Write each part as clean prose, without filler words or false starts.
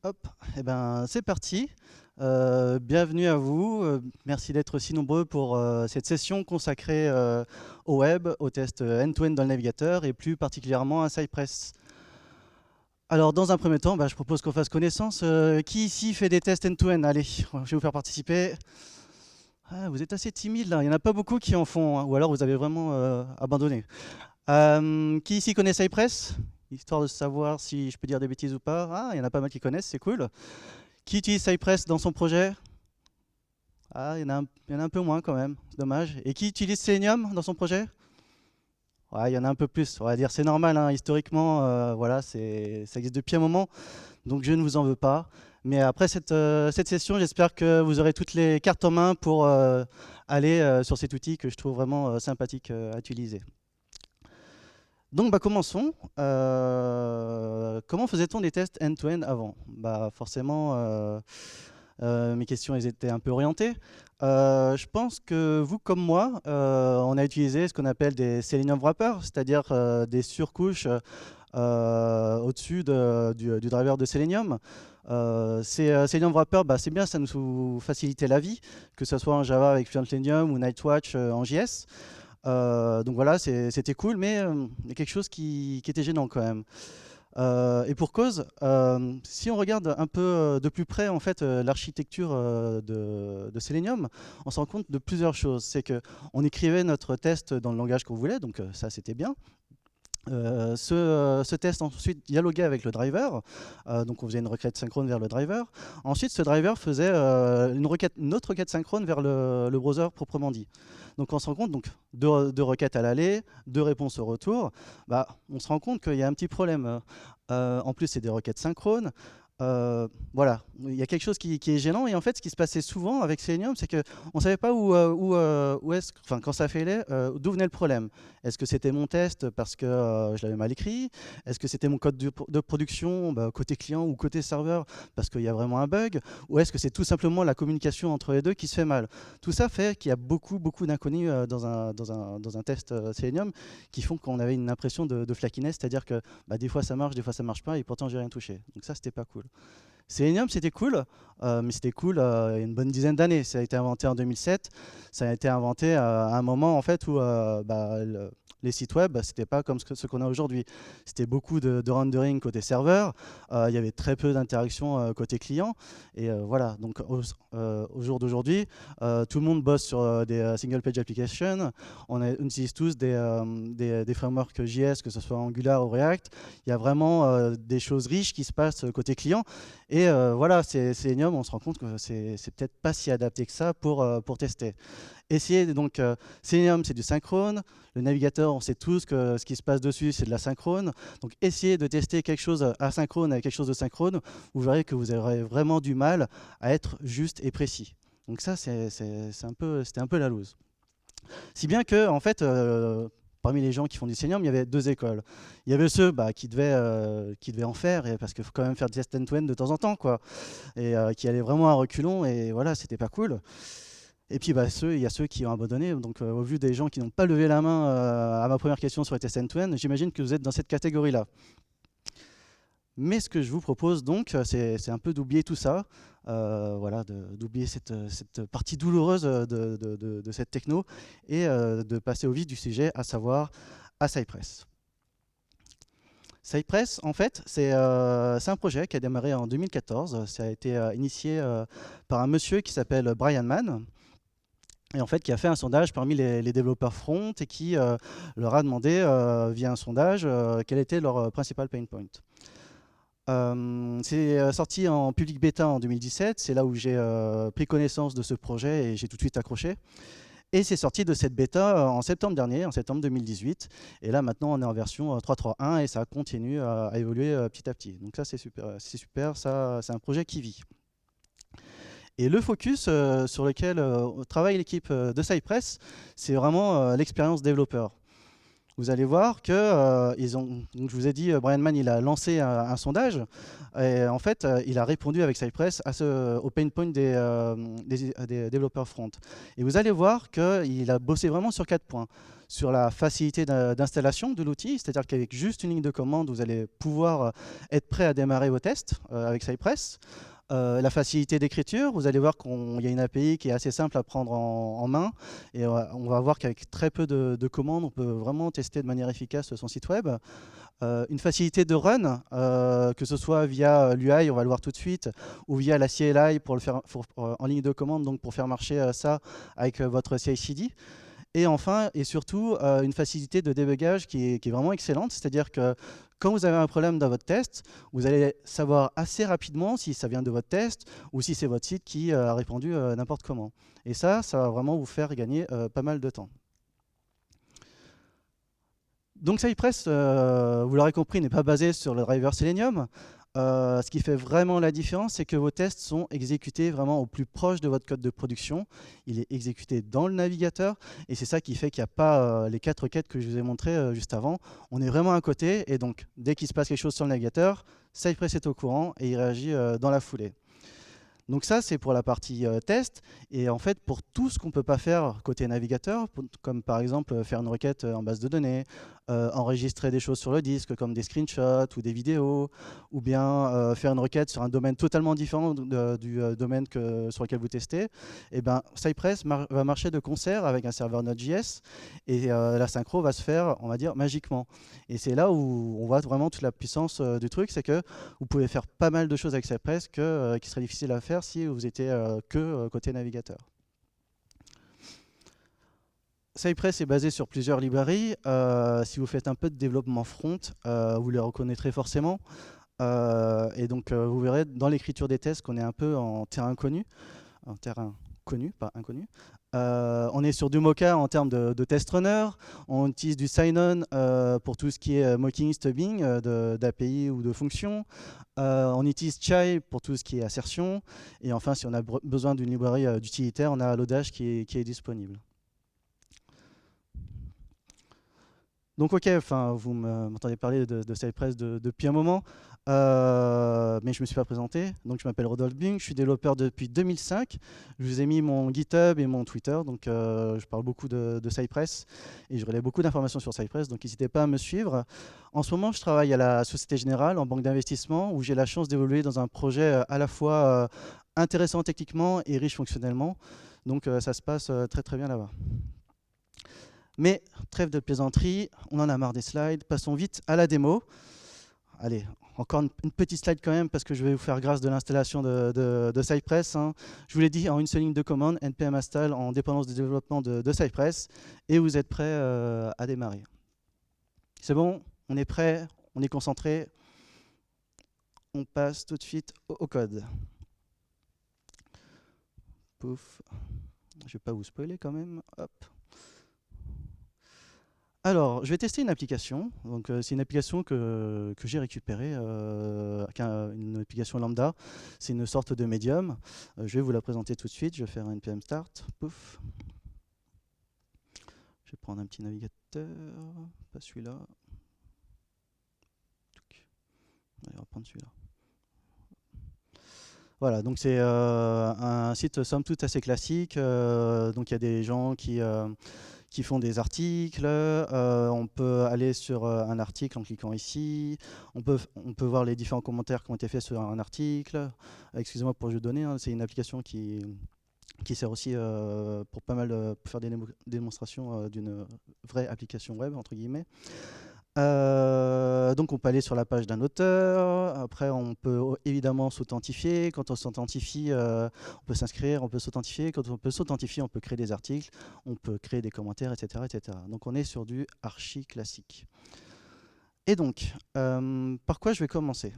Hop, eh ben, c'est parti. Bienvenue à vous. Merci d'être aussi nombreux pour cette session consacrée au web, au test end-to-end dans le navigateur et plus particulièrement à Cypress. Alors, dans un premier temps, je propose qu'on fasse connaissance. Qui ici fait des tests end-to-end? Allez, je vais vous faire participer. Ah, vous êtes assez timide là, il n'y en a pas beaucoup qui en font, hein, ou alors vous avez vraiment abandonné. Qui ici connaît Cypress? Histoire de savoir si je peux dire des bêtises ou pas. Ah, il y en a pas mal qui connaissent, c'est cool. Qui utilise Cypress dans son projet? Ah, il y en a un peu moins quand même, c'est dommage. Et qui utilise Selenium dans son projet? Ouais, il y en a un peu plus, on va dire c'est normal, hein, historiquement, voilà, ça existe depuis un moment, donc je ne vous en veux pas. Mais après cette session, j'espère que vous aurez toutes les cartes en main pour aller sur cet outil que je trouve vraiment sympathique à utiliser. Donc commençons. Comment faisait-on des tests end-to-end avant? Forcément, mes questions elles étaient un peu orientées. Je pense que vous comme moi, on a utilisé ce qu'on appelle des Selenium wrappers, c'est-à-dire des surcouches au-dessus du driver de Selenium. Ces Selenium wrappers, c'est bien, ça nous facilitait la vie, que ce soit en Java avec Fluent Selenium ou Nightwatch en JS. Donc voilà, c'était cool, mais il y a quelque chose qui était gênant quand même. Et pour cause, si on regarde un peu de plus près en fait l'architecture de Selenium, on se rend compte de plusieurs choses. C'est qu'on écrivait notre test dans le langage qu'on voulait, donc ça c'était bien. Ce test ensuite dialoguait avec le driver, donc on faisait une requête synchrone vers le driver. Ensuite, ce driver faisait une autre requête synchrone vers le browser proprement dit. Donc on se rend compte, donc deux requêtes à l'aller, deux réponses au retour. On se rend compte qu'il y a un petit problème. En plus, c'est des requêtes synchrones. Voilà, il y a quelque chose qui est gênant. Et en fait, ce qui se passait souvent avec Selenium, c'est qu'on ne savait pas où est-ce, enfin, quand ça failait, d'où venait le problème. Est-ce que c'était mon test parce que je l'avais mal écrit? Est-ce que c'était mon code de production côté client ou côté serveur parce qu'il y a vraiment un bug? Ou est-ce que c'est tout simplement la communication entre les deux qui se fait mal? Tout ça fait qu'il y a beaucoup d'inconnus dans un test Selenium qui font qu'on avait une impression de flakiness, c'est-à-dire que des fois ça marche, des fois ça marche pas et pourtant j'ai rien touché. Donc ça, c'était pas cool. Selenium, c'était cool, mais c'était cool il y a une bonne dizaine d'années. Ça a été inventé en 2007. Ça a été inventé à un moment en fait où les sites web, c'était pas comme ce qu'on a aujourd'hui. C'était beaucoup de rendering côté serveur. Il y avait très peu d'interactions côté client. Et voilà. Donc au jour d'aujourd'hui, tout le monde bosse sur des single page applications. On utilise tous des frameworks JS, que ce soit Angular ou React. Il y a vraiment des choses riches qui se passent côté client. Et voilà, Selenium, on se rend compte que c'est peut-être pas si adapté que ça pour tester. Donc, Selenium, c'est du synchrone. Le navigateur, on sait tous que ce qui se passe dessus, c'est de la synchrone. Donc, essayez de tester quelque chose asynchrone avec quelque chose de synchrone. Vous verrez que vous aurez vraiment du mal à être juste et précis. Donc ça, c'était un peu la loose. Si bien que, en fait, parmi les gens qui font du Selenium, il y avait deux écoles. Il y avait ceux qui devaient en faire, parce qu'il faut quand même faire des test end-to-end de temps en temps, quoi, et qui allaient vraiment à reculons, et voilà, c'était pas cool. Et puis il y a ceux qui ont abandonné. Donc au vu des gens qui n'ont pas levé la main à ma première question sur les tests end-to-end, j'imagine que vous êtes dans cette catégorie-là. Mais ce que je vous propose donc, c'est un peu d'oublier tout ça, voilà, d'oublier cette partie douloureuse de cette techno et de passer au vif du sujet, à savoir à Cypress. Cypress, en fait, c'est un projet qui a démarré en 2014. Ça a été initié par un monsieur qui s'appelle Brian Mann, et en fait qui a fait un sondage parmi les développeurs front et qui leur a demandé via un sondage quel était leur principal pain point. C'est sorti en public bêta en 2017, c'est là où j'ai pris connaissance de ce projet et j'ai tout de suite accroché. Et c'est sorti de cette bêta en septembre dernier, en septembre 2018. Et là maintenant on est en version 3.3.1 et ça continue à évoluer petit à petit. Donc ça c'est super, ça c'est un projet qui vit. Et le focus sur lequel travaille l'équipe de Cypress, c'est vraiment l'expérience développeur. vous allez voir que donc je vous ai dit, Brian Mann, il a lancé un sondage, et en fait, il a répondu avec Cypress au pain point des développeurs front. Et vous allez voir qu'il a bossé vraiment sur 4 points. Sur la facilité d'installation de l'outil, c'est-à-dire qu'avec juste une ligne de commande, vous allez pouvoir être prêt à démarrer vos tests avec Cypress. La facilité d'écriture, vous allez voir qu'il y a une API qui est assez simple à prendre en main, et on va voir qu'avec très peu de commandes, on peut vraiment tester de manière efficace son site web. Une facilité de run, que ce soit via l'UI, on va le voir tout de suite, ou via la CLI pour le faire en ligne de commande, donc pour faire marcher ça avec votre CI/CD. Et enfin, et surtout, une facilité de débugage qui est vraiment excellente. C'est-à-dire que quand vous avez un problème dans votre test, vous allez savoir assez rapidement si ça vient de votre test ou si c'est votre site qui a répondu n'importe comment. Et ça va vraiment vous faire gagner pas mal de temps. Donc Cypress, vous l'aurez compris, n'est pas basé sur le driver Selenium. Ce qui fait vraiment la différence, c'est que vos tests sont exécutés vraiment au plus proche de votre code de production. Il est exécuté dans le navigateur, et c'est ça qui fait qu'il n'y a pas les 4 requêtes que je vous ai montrées juste avant. On est vraiment à côté, et donc dès qu'il se passe quelque chose sur le navigateur, Cypress est au courant et il réagit dans la foulée. Donc ça, c'est pour la partie test. Et en fait, pour tout ce qu'on ne peut pas faire côté navigateur, comme par exemple faire une requête en base de données, enregistrer des choses sur le disque, comme des screenshots ou des vidéos, ou bien faire une requête sur un domaine totalement différent du domaine sur lequel vous testez, et ben, Cypress va marcher de concert avec un serveur Node.js, et la synchro va se faire, on va dire, magiquement. Et c'est là où on voit vraiment toute la puissance du truc, c'est que vous pouvez faire pas mal de choses avec Cypress qui seraient difficiles à faire si vous étiez que côté navigateur. Cypress est basé sur plusieurs librairies. Si vous faites un peu de développement front, vous les reconnaîtrez forcément. Et donc, vous verrez dans l'écriture des tests qu'on est un peu en terrain connu. En terrain connu, pas inconnu. On est sur du Mocha en termes de test runner. On utilise du sign-on pour tout ce qui est mocking, stubbing d'API ou de fonctions. On utilise Chai pour tout ce qui est assertion. Et enfin, si on a besoin d'une librairie d'utilitaire, on a Lodash qui est disponible. Donc ok, enfin, vous m'entendez parler de Cypress depuis un moment, mais je ne me suis pas présenté. Donc je m'appelle Rodolphe Bing, je suis développeur depuis 2005. Je vous ai mis mon GitHub et mon Twitter, donc je parle beaucoup de Cypress et je relais beaucoup d'informations sur Cypress, donc n'hésitez pas à me suivre. En ce moment, je travaille à la Société Générale en banque d'investissement, où j'ai la chance d'évoluer dans un projet à la fois intéressant techniquement et riche fonctionnellement. Donc ça se passe très très bien là-bas. Mais trêve de plaisanterie, on en a marre des slides, passons vite à la démo. Allez, encore une petite slide quand même, parce que je vais vous faire grâce de l'installation de Cypress. Hein. Je vous l'ai dit, en une seule ligne de commande, npm install en dépendance du développement de Cypress, et vous êtes prêt à démarrer. C'est bon, on est prêt, on est concentré. On passe tout de suite au code. Pouf. Je ne vais pas vous spoiler quand même. Hop. Alors, je vais tester une application. Donc, c'est une application que j'ai récupérée, une application lambda. C'est une sorte de médium. Je vais vous la présenter tout de suite. Je vais faire un npm start. Pouf. Je vais prendre un petit navigateur. Pas celui-là. Allez, on va prendre celui-là. Voilà, donc c'est un site somme toute assez classique. Donc, il y a des gens qui font des articles. On peut aller sur un article en cliquant ici. On peut voir les différents commentaires qui ont été faits sur un article. Excusez-moi pour le jeu de données, hein, c'est une application qui sert aussi pour pas mal pour faire des démonstrations d'une vraie application web, entre guillemets. Donc on peut aller sur la page d'un auteur, après on peut évidemment s'authentifier, quand on s'authentifie on peut s'inscrire, on peut s'authentifier, quand on peut s'authentifier on peut créer des articles, on peut créer des commentaires, etc. etc. Donc on est sur du archi classique. Et donc, par quoi je vais commencer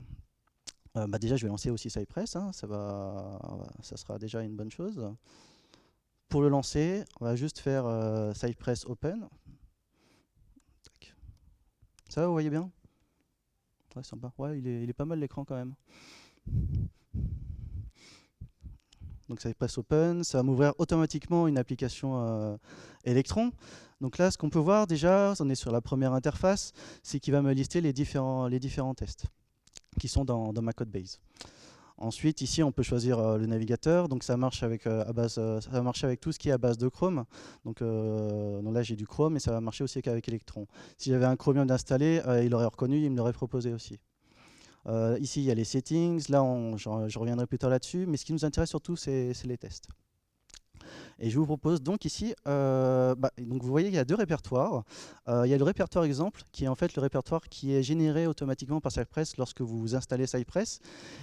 déjà je vais lancer aussi Cypress, hein, ça sera déjà une bonne chose. Pour le lancer, on va juste faire Cypress Open. Ça va, vous voyez bien? Ouais, sympa. Ouais, il est pas mal l'écran quand même. Donc Cypress Open, ça va m'ouvrir automatiquement une application Electron. Donc là, ce qu'on peut voir déjà, on est sur la première interface, c'est qu'il va me lister les différents tests qui sont dans ma codebase. Ensuite, ici, on peut choisir le navigateur. Donc, ça marche avec, ça va marcher avec tout ce qui est à base de Chrome. Donc là, j'ai du Chrome, mais ça va marcher aussi avec Electron. Si j'avais un Chromium d'installer, il l'aurait reconnu, il me l'aurait proposé aussi. Ici, il y a les settings. Là, je reviendrai plus tard là-dessus. Mais ce qui nous intéresse surtout, c'est les tests. Et je vous propose donc ici, donc vous voyez, il y a deux répertoires. Il y a le répertoire exemple, qui est en fait le répertoire qui est généré automatiquement par Cypress lorsque vous installez Cypress.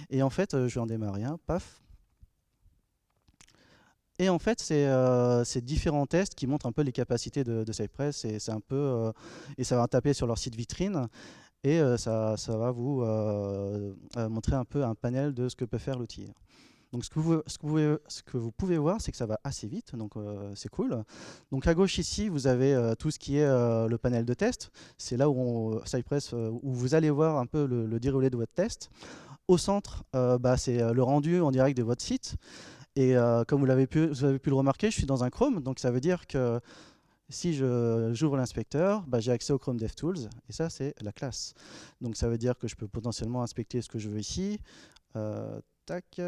Et en fait, je vais en démarrer un, paf. Et en fait, c'est différents tests qui montrent un peu les capacités de Cypress. Et c'est un peu, et ça va taper sur leur site vitrine. Et ça va vous montrer un peu un panel de ce que peut faire l'outil. Donc ce que vous pouvez voir, c'est que ça va assez vite, donc c'est cool. Donc à gauche ici, vous avez tout ce qui est le panel de test. C'est là où Cypress, où vous allez voir un peu le déroulé de votre test. Au centre, c'est le rendu en direct de votre site. Et comme vous avez pu le remarquer, je suis dans un Chrome, donc ça veut dire que si j'ouvre l'inspecteur, j'ai accès au Chrome DevTools, et ça c'est la classe. Donc ça veut dire que je peux potentiellement inspecter ce que je veux ici. Tac.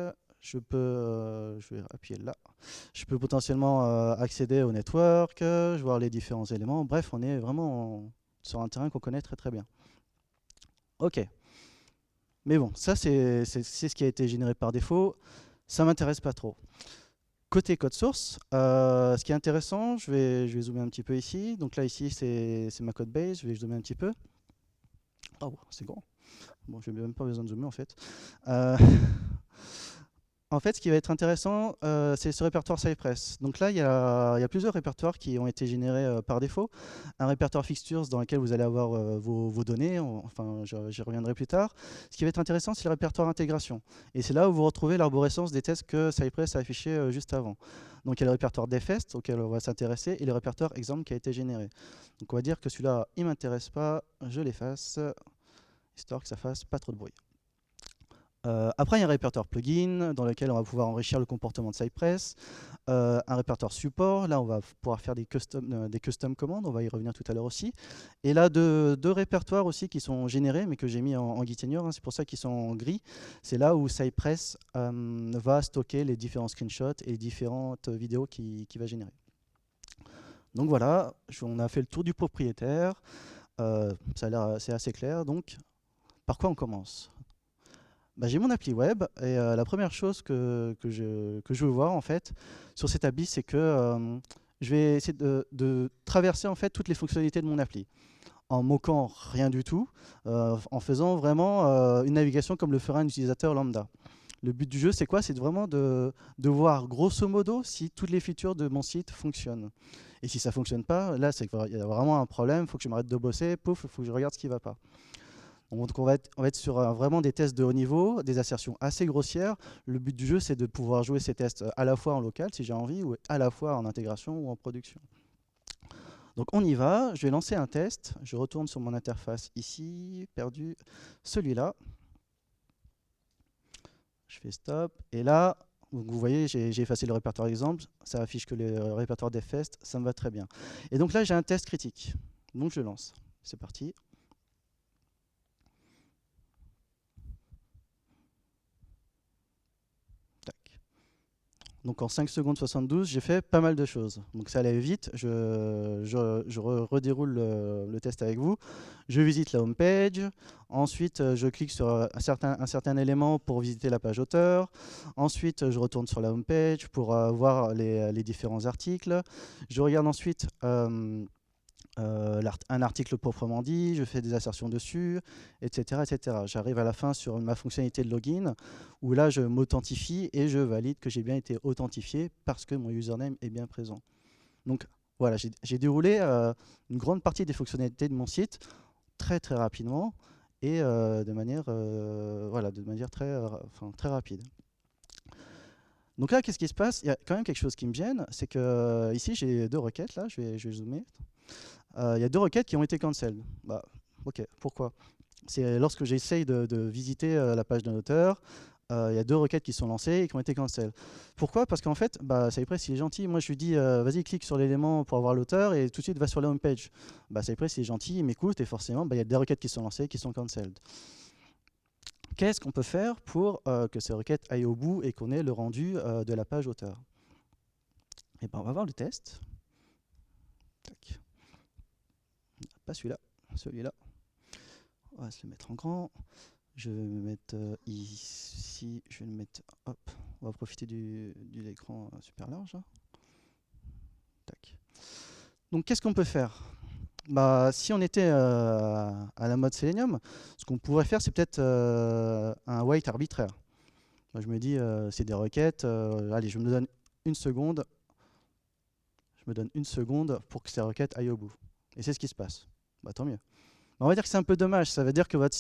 Je vais appuyer là. Je peux potentiellement accéder au network, voir les différents éléments. Bref, on est vraiment sur un terrain qu'on connaît très très bien. Ok. Mais bon, ça c'est ce qui a été généré par défaut. Ça m'intéresse pas trop. Côté code source, ce qui est intéressant, je vais zoomer un petit peu ici. Donc là, ici, c'est ma code base. Je vais zoomer un petit peu. Oh, c'est grand. Bon, je n'ai même pas besoin de zoomer en fait. En fait, ce qui va être intéressant, c'est ce répertoire Cypress. Donc là, il y a plusieurs répertoires qui ont été générés par défaut. Un répertoire fixtures dans lequel vous allez avoir vos données. Enfin, j'y reviendrai plus tard. Ce qui va être intéressant, c'est le répertoire intégration. Et c'est là où vous retrouvez l'arborescence des tests que Cypress a affiché juste avant. Donc il y a le répertoire defest auquel on va s'intéresser et le répertoire example qui a été généré. Donc on va dire que celui-là, il ne m'intéresse pas, je l'efface, histoire que ça fasse pas trop de bruit. Après, il y a un répertoire plugin dans lequel on va pouvoir enrichir le comportement de Cypress. Un répertoire support, là on va pouvoir faire des custom commandes, on va y revenir tout à l'heure aussi. Et là, deux répertoires aussi qui sont générés, mais que j'ai mis en Gitignore, hein, c'est pour ça qu'ils sont en gris. C'est là où Cypress va stocker les différents screenshots et les différentes vidéos qu'il va générer. Donc voilà, on a fait le tour du propriétaire. C'est assez clair. Donc, par quoi on commence ? J'ai mon appli web et la première chose que je veux voir en fait sur cette appli, c'est que je vais essayer de traverser en fait toutes les fonctionnalités de mon appli en moquant rien du tout, en faisant vraiment une navigation comme le ferait un utilisateur lambda. Le but du jeu, c'est quoi? C'est vraiment de voir grosso modo si toutes les features de mon site fonctionnent. Et si ça ne fonctionne pas, là, c'est qu'il y a vraiment un problème, il faut que je m'arrête de bosser, pouf, il faut que je regarde ce qui ne va pas. Donc on va être sur vraiment des tests de haut niveau, des assertions assez grossières. Le but du jeu, c'est de pouvoir jouer ces tests à la fois en local, si j'ai envie, ou à la fois en intégration ou en production. Donc on y va, je vais lancer un test, je retourne sur mon interface ici, perdu celui-là. Je fais stop, et là, vous voyez, j'ai effacé le répertoire exemple, ça affiche que le répertoire defest, ça me va très bien. Et donc là, j'ai un test critique, donc je lance. C'est parti. Donc en 5 secondes 72, j'ai fait pas mal de choses. Donc ça allait vite, je redéroule le test avec vous. Je visite la home page, ensuite je clique sur un certain élément pour visiter la page auteur. Ensuite je retourne sur la home page pour voir les différents articles. Je regarde ensuite un article proprement dit, je fais des assertions dessus, etc. etc. J'arrive à la fin sur ma fonctionnalité de login, où là je m'authentifie et je valide que j'ai bien été authentifié parce que mon username est bien présent. Donc voilà, j'ai déroulé une grande partie des fonctionnalités de mon site très très rapidement et de manière très rapide. Donc là, qu'est-ce qui se passe? Il y a quand même quelque chose qui me gêne, c'est que ici j'ai deux requêtes, là, je vais zoomer. Il y a deux requêtes qui ont été cancelled. Ok, pourquoi? C'est lorsque j'essaye de visiter la page d'un auteur, il y a 2 requêtes qui sont lancées et qui ont été cancel. Pourquoi? Parce qu'en fait, Cypress, il est gentil. Moi, je lui dis, vas-y, clique sur l'élément pour avoir l'auteur et tout de suite, va sur la home page. Cypress, il est gentil, il m'écoute et forcément, il y a des requêtes qui sont lancées qui sont cancelled. Qu'est-ce qu'on peut faire pour que ces requêtes aillent au bout et qu'on ait le rendu de la page auteur? Et on va voir le test. Tac. Pas celui-là, celui-là. On va se le mettre en grand. Je vais me mettre ici, je vais le mettre, hop, on va profiter de l'écran super large. Là. Tac. Donc qu'est-ce qu'on peut faire? Si on était à la mode Selenium, ce qu'on pourrait faire, c'est peut-être un wait arbitraire. Moi, je me dis, c'est des requêtes, allez, je me donne une seconde. Je me donne une seconde pour que ces requêtes aillent au bout. Et c'est ce qui se passe. Tant mieux. On va dire que c'est un peu dommage. Ça veut dire que votre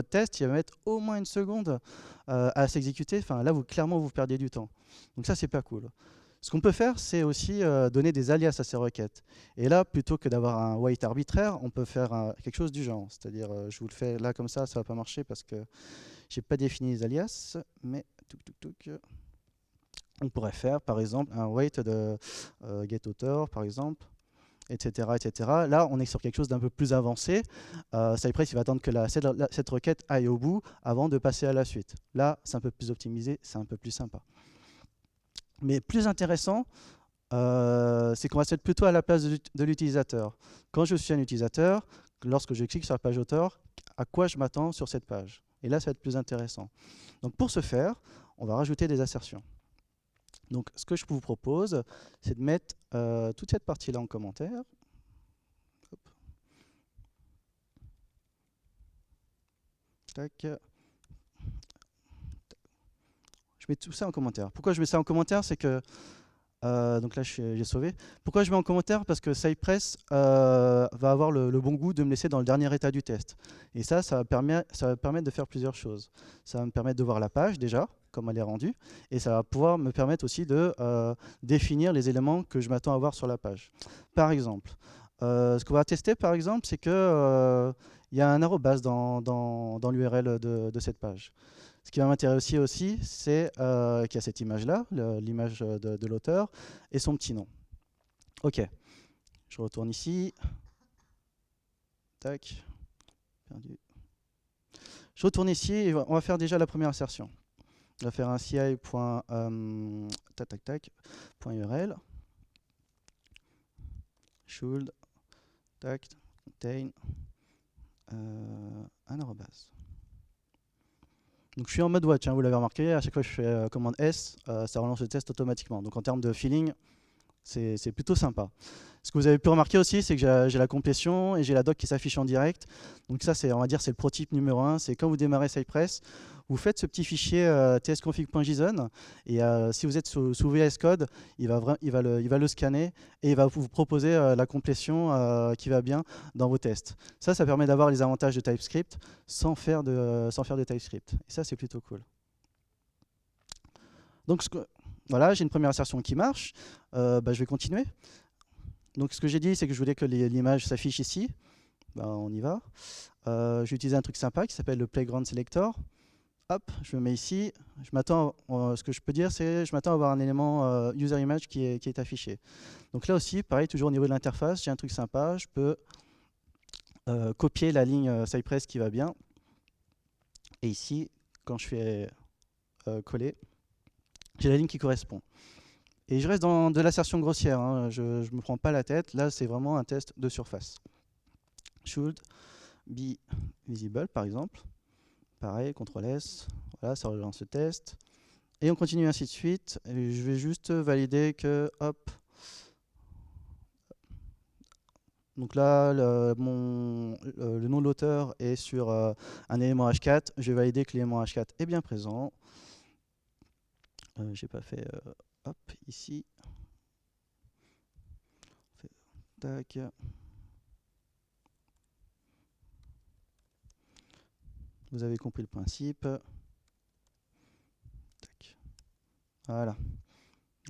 test, il va mettre au moins une seconde à s'exécuter. Là, clairement, vous perdez du temps. Donc ça, c'est pas cool. Ce qu'on peut faire, c'est aussi donner des alias à ces requêtes. Et là, plutôt que d'avoir un wait arbitraire, on peut faire quelque chose du genre. C'est-à-dire, je vous le fais là comme ça ne va pas marcher parce que je n'ai pas défini les alias. Mais on pourrait faire, par exemple, un wait de getAuthor, par exemple. Etc., etc. Là, on est sur quelque chose d'un peu plus avancé. Cypress, il va attendre que cette requête aille au bout avant de passer à la suite. Là, c'est un peu plus optimisé, c'est un peu plus sympa. Mais plus intéressant, c'est qu'on va se mettre plutôt à la place de l'utilisateur. Quand je suis un utilisateur, lorsque je clique sur la page auteur, à quoi je m'attends sur cette page? Et là, ça va être plus intéressant. Donc pour ce faire, on va rajouter des assertions. Donc, ce que je vous propose, c'est de mettre toute cette partie-là en commentaire. Hop. Tac. Je mets tout ça en commentaire. Pourquoi je mets ça en commentaire? C'est que, donc là, j'ai sauvé. Pourquoi je mets en commentaire? Parce que Cypress va avoir le bon goût de me laisser dans le dernier état du test. Et ça va permettre de faire plusieurs choses. Ça va me permettre de voir la page déjà, comme elle est rendue, et ça va pouvoir me permettre aussi de définir les éléments que je m'attends à voir sur la page. Par exemple, ce qu'on va tester, par exemple, c'est qu'il y a un arrobase dans l'URL de cette page. Ce qui va m'intéresser aussi, c'est qu'il y a cette image-là, l'image de l'auteur, et son petit nom. OK. Je retourne ici. Tac. Perdu. Je retourne ici et on va faire déjà la première insertion. On va faire un ci.url should tac contain un arrobase. Donc je suis en mode watch, hein, vous l'avez remarqué, à chaque fois que je fais commande S, ça relance le test automatiquement. Donc en termes de feeling, c'est plutôt sympa. Ce que vous avez pu remarquer aussi, c'est que j'ai la complétion et j'ai la doc qui s'affiche en direct. Donc ça, on va dire, c'est le pro type numéro 1. C'est quand vous démarrez Cypress, vous faites ce petit fichier tsconfig.json et si vous êtes sous VS Code, il va le scanner et il va vous proposer la complétion qui va bien dans vos tests. Ça permet d'avoir les avantages de TypeScript sans faire de TypeScript. Et ça, c'est plutôt cool. Donc voilà, j'ai une première insertion qui marche. Je vais continuer. Donc ce que j'ai dit, c'est que je voulais que l'image s'affiche ici. On y va. J'ai utilisé un truc sympa qui s'appelle le Playground Selector. Hop, je me mets ici. Ce que je peux dire, c'est je m'attends à avoir un élément user image qui est affiché. Donc là aussi, pareil, toujours au niveau de l'interface, j'ai un truc sympa. Je peux copier la ligne Cypress qui va bien. Et ici, quand je fais coller, j'ai la ligne qui correspond. Et je reste dans de l'assertion grossière, hein. Je ne me prends pas la tête. Là, c'est vraiment un test de surface. Should be visible, par exemple. Pareil, CTRL-S. Voilà, ça relance le test. Et on continue ainsi de suite. Et je vais juste valider que, hop. Donc là, le nom de l'auteur est sur un élément H4. Je vais valider que l'élément H4 est bien présent. J'ai pas fait... hop, ici. Tac. Vous avez compris le principe. Tac. Voilà.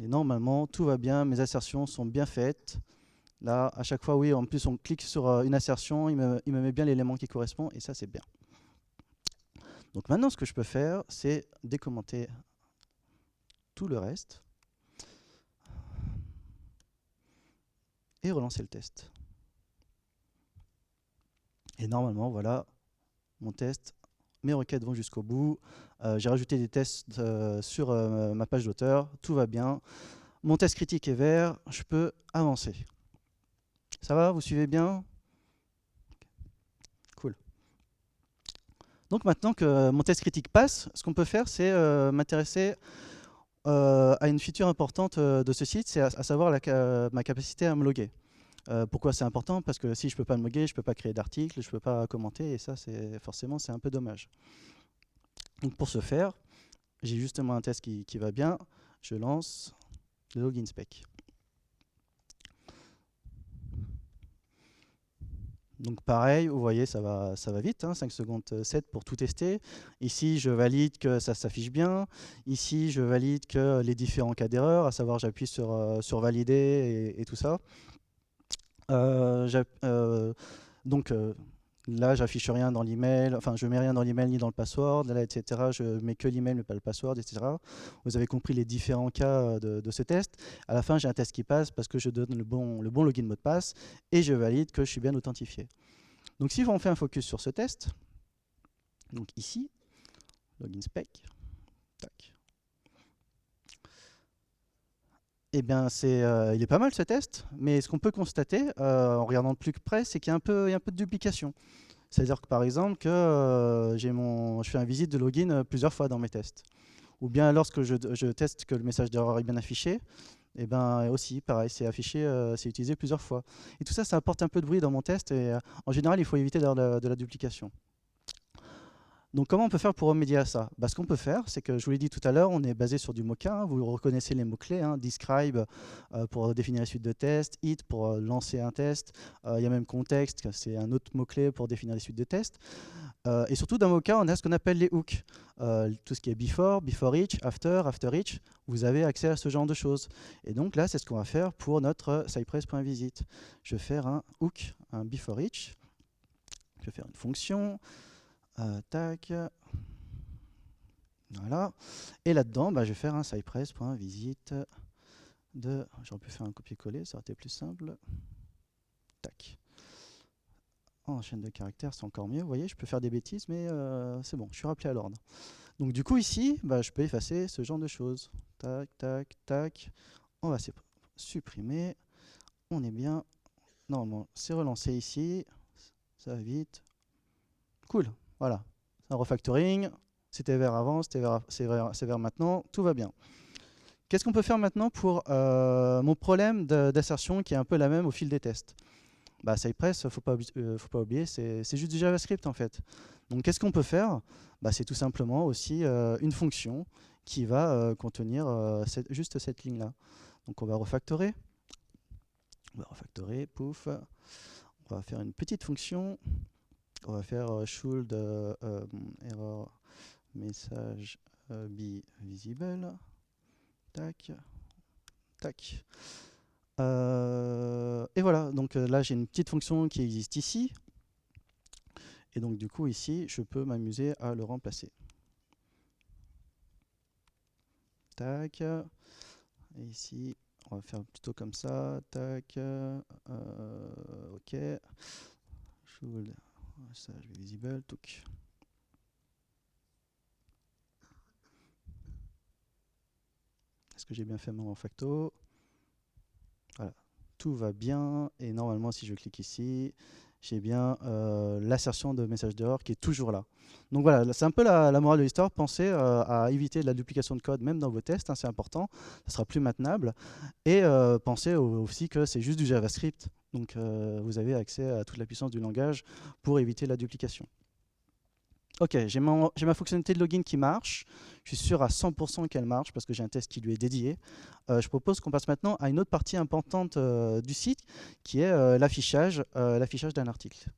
Et normalement, tout va bien. Mes assertions sont bien faites. Là, à chaque fois, oui, en plus, on clique sur une assertion. Il me met bien l'élément qui correspond. Et ça, c'est bien. Donc maintenant, ce que je peux faire, c'est décommenter tout le reste et relancer le test. Et normalement, voilà, mon test, mes requêtes vont jusqu'au bout. J'ai rajouté des tests sur ma page d'auteur, tout va bien. Mon test critique est vert, je peux avancer. Ça va, vous suivez bien? Cool. Donc maintenant que mon test critique passe, ce qu'on peut faire, c'est m'intéresser à une feature importante de ce site, c'est à savoir ma capacité à me loguer. Pourquoi c'est important? Parce que si je ne peux pas me loguer, je ne peux pas créer d'articles, je ne peux pas commenter, et ça, forcément, c'est un peu dommage. Donc pour ce faire, j'ai justement un test qui va bien. Je lance le login spec. Donc pareil, vous voyez, ça va vite, hein, 5 secondes 7 pour tout tester. Ici, je valide que ça s'affiche bien. Ici, je valide que les différents cas d'erreur, à savoir j'appuie sur valider et tout ça. Donc là, j'affiche rien dans l'email, enfin je mets rien dans l'email ni dans le password, là, etc. Je mets que l'email mais pas le password, etc. Vous avez compris les différents cas de ce test. À la fin, j'ai un test qui passe parce que je donne le bon login mot de passe et je valide que je suis bien authentifié. Donc si on fait un focus sur ce test, donc ici, login spec, tac. Eh bien, il est pas mal ce test, mais ce qu'on peut constater en regardant de plus près, c'est qu'il y a un peu de duplication. C'est-à-dire que par exemple, je fais un visite de login plusieurs fois dans mes tests. Ou bien lorsque je teste que le message d'erreur est bien affiché, et ben aussi, pareil, c'est affiché, c'est utilisé plusieurs fois. Et tout ça, ça apporte un peu de bruit dans mon test, et en général, il faut éviter de la duplication. Donc comment on peut faire pour remédier à ça? Ce qu'on peut faire, c'est que je vous l'ai dit tout à l'heure, on est basé sur du Mocha, hein, vous reconnaissez les mots-clés, hein, describe pour définir la suite de tests, it pour lancer un test, il y a même context, c'est un autre mot-clé pour définir les suites de tests. Et surtout dans Mocha, on a ce qu'on appelle les hooks. Tout ce qui est before each, after each, vous avez accès à ce genre de choses. Et donc là, c'est ce qu'on va faire pour notre cypress.visit. Je vais faire un hook, un before each, je vais faire une fonction. Tac. Voilà. Et là-dedans, je vais faire un cypress.visit de. J'aurais pu faire un copier-coller, ça aurait été plus simple. Tac. En chaîne de caractères, c'est encore mieux. Vous voyez, je peux faire des bêtises, mais c'est bon, je suis rappelé à l'ordre. Donc du coup, ici, je peux effacer ce genre de choses. Tac, tac, tac. On va supprimer. On est bien. Normalement, c'est relancé ici. Ça va vite. Cool. Voilà. Un refactoring. C'était vert avant, c'est vert maintenant, tout va bien. Qu'est-ce qu'on peut faire maintenant pour mon problème d'assertion qui est un peu la même au fil des tests? Cypress, faut pas oublier, c'est juste du JavaScript en fait. Donc qu'est-ce qu'on peut faire? C'est tout simplement aussi une fonction qui va contenir juste cette ligne-là. Donc on va refactorer. On va refactorer, pouf. On va faire une petite fonction. On va faire should error message be visible. Tac. Tac. Et voilà, donc là j'ai une petite fonction qui existe ici. Et donc du coup ici, je peux m'amuser à le remplacer. Tac. Et ici, on va faire plutôt comme ça. Tac. Ok. Should message be visible. Touc. Est-ce que j'ai bien fait mon refacto? Voilà, tout va bien. Et normalement, si je clique ici, j'ai bien l'assertion de message d'erreur qui est toujours là. Donc voilà, c'est un peu la morale de l'histoire. Pensez à éviter de la duplication de code, même dans vos tests, hein, c'est important. Ça sera plus maintenable. Et pensez aussi que c'est juste du JavaScript. Donc vous avez accès à toute la puissance du langage pour éviter la duplication. Ok, j'ai ma fonctionnalité de login qui marche. Je suis sûr à 100% qu'elle marche parce que j'ai un test qui lui est dédié. Je propose qu'on passe maintenant à une autre partie importante du site qui est l'affichage d'un article.